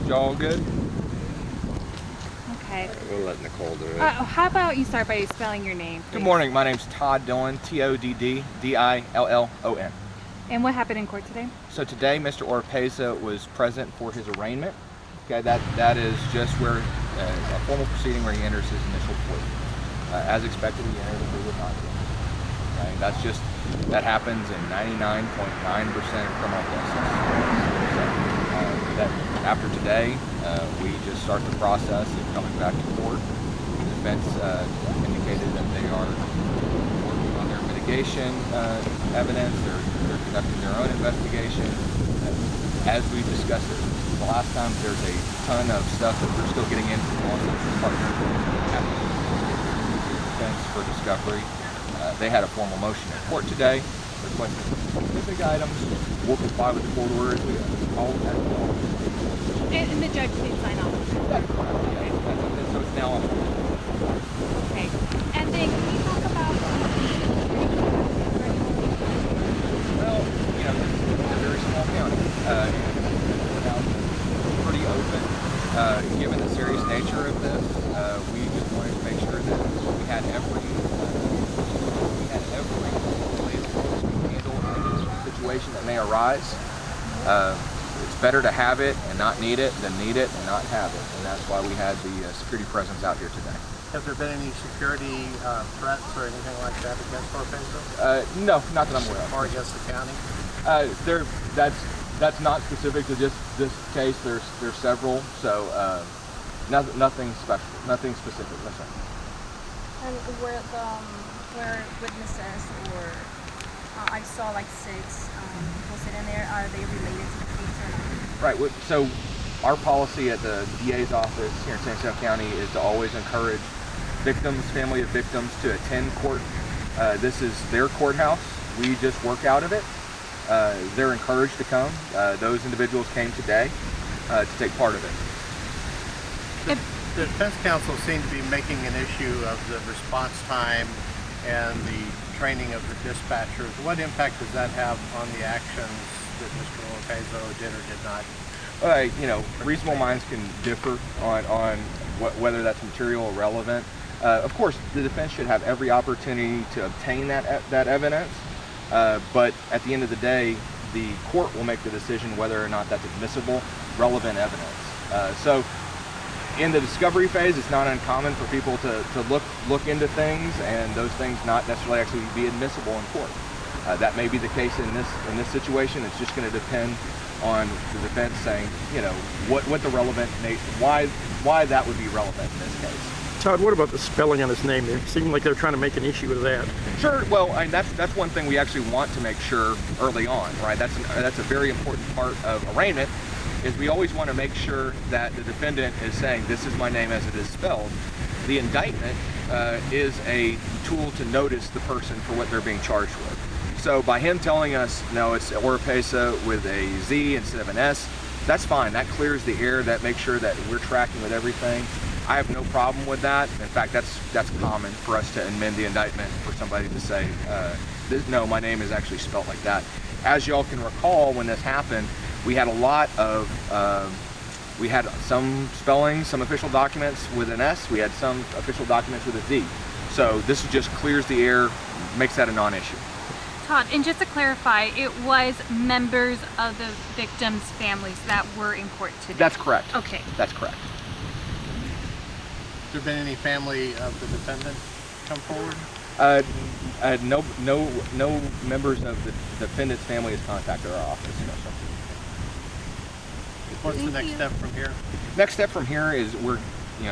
Y'all good? Okay. We'll let Nicole do it. How about you start by spelling your name, please? Good morning. My name's Todd Dillion, Toddillon. And what happened in court today? So today, Mr. Oropeza was present for his arraignment. Okay, that is just where a formal proceeding where he enters his initial plea. As expected, he entered a plea with not guilty. Okay, that happens in 99.9% of criminal cases. That after today, we just start the process of coming back to court. The defense indicated that they are working on their mitigation evidence. They're conducting their own investigation. As we discussed it the last time, there's a ton of stuff that we're still getting in from law enforcement partners at the defense for discovery. They had a formal motion in court today requesting specific items. We'll comply with the court order as we all as well. And the judge did sign off. That's correct. Okay. So it's now on. Okay. And then can you talk about Well, it's a very small county. Pretty open. Given the serious nature of this, we just wanted to make sure that we had every way to handle any situation that may arise. It's better to have it and not need it than need it and not have it, and that's why we had the security presence out here today. Have there been any security threats or anything like that against Oropeza? No, not that I'm aware of. Or against the county? That's not specific to just this case. There's several, so nothing special, nothing specific. No, sir. And where witnesses or I saw like 6 people sitting there. Are they related to the case or not? Right. So our policy at the DA's office here in San Jacinto County is to always encourage victims, family of victims, to attend court. This is their courthouse. We just work out of it. They're encouraged to come. Those individuals came today to take part of it. The defense counsel seemed to be making an issue of the response time and the training of the dispatchers. What impact does that have on the actions that Mr. Oropeza did or did not? Reasonable minds can differ on whether that's material or relevant. Of course, the defense should have every opportunity to obtain that evidence, but at the end of the day, the court will make the decision whether or not that's admissible, relevant evidence. So in the discovery phase, it's not uncommon for people to look into things and those things not necessarily actually be admissible in court. That may be the case in this situation. It's just going to depend on the defense saying, what the relevant, why that would be relevant in this case. Todd, what about the spelling on his name? It seemed like they're trying to make an issue of that. Sure. Well, that's one thing we actually want to make sure early on, right? That's a very important part of arraignment. Is we always want to make sure that the defendant is saying, this is my name as it is spelled. The indictment is a tool to notice the person for what they're being charged with. So by him telling us, no, it's Oropeza with a Z instead of an S, that's fine. That clears the air. That makes sure that we're tracking with everything. I have no problem with that. In fact, that's common for us to amend the indictment for somebody to say, no, my name is actually spelled like that. As y'all can recall, when this happened, we had we had some spellings, some official documents with an S, we had some official documents with a Z. So this just clears the air, makes that a non-issue. Todd, and just to clarify, it was members of the victims' families that were in court today? That's correct. Okay. That's correct. Has there been any family of the defendant come forward? No members of the defendant's family has contacted our office. No, sir. What's the next step from here? Next step from here is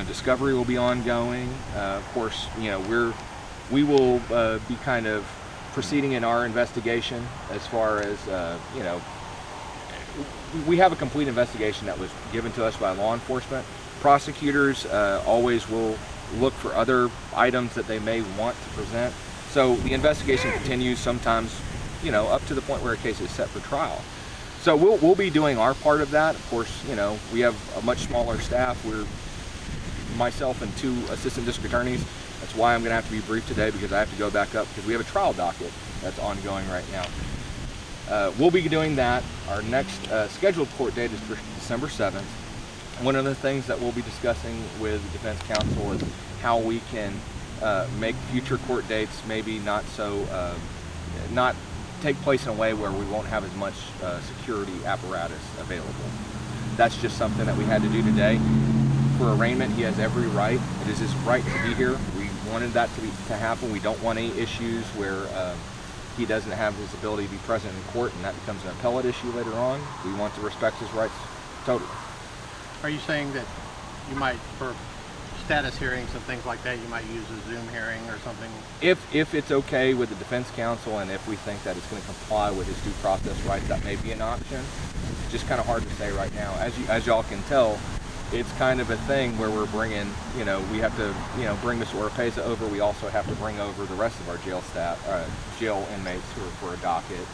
discovery will be ongoing. Of course, we will be kind of proceeding in our investigation as far as we have a complete investigation that was given to us by law enforcement. Prosecutors always will look for other items that they may want to present. So the investigation continues sometimes, up to the point where a case is set for trial. So we'll be doing our part of that. Of course, we have a much smaller staff. We're myself and 2 assistant district attorneys. That's why I'm going to have to be brief today, because I have to go back up because we have a trial docket that's ongoing right now. We'll be doing that. Our next scheduled court date is for December 7th. One of the things that we'll be discussing with the defense counsel is how we can make future court dates maybe not take place in a way where we won't have as much security apparatus available. That's just something that we had to do today. For arraignment, he has every right. It is his right to be here. We wanted that to happen. We don't want any issues where he doesn't have his ability to be present in court and that becomes an appellate issue later on. We want to respect his rights totally. Are you saying that you might, for status hearings and things like that, you might use a Zoom hearing or something? If it's okay with the defense counsel and if we think that it's going to comply with his due process rights, that may be an option. It's just kind of hard to say right now. As y'all can tell, it's kind of a thing where we're bringing, we have to, bring Mr. Oropeza over. We also have to bring over the rest of our jail staff, jail inmates who are for a docket,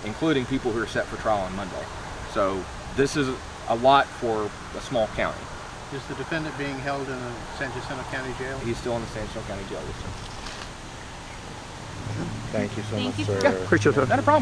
including people who are set for trial on Monday. So this is a lot for a small county. Is the defendant being held in the San Jacinto County Jail? He's still in the San Jacinto County Jail, yes, sir. Thank you so Thank much, you sir. for- Appreciate that. Not a problem.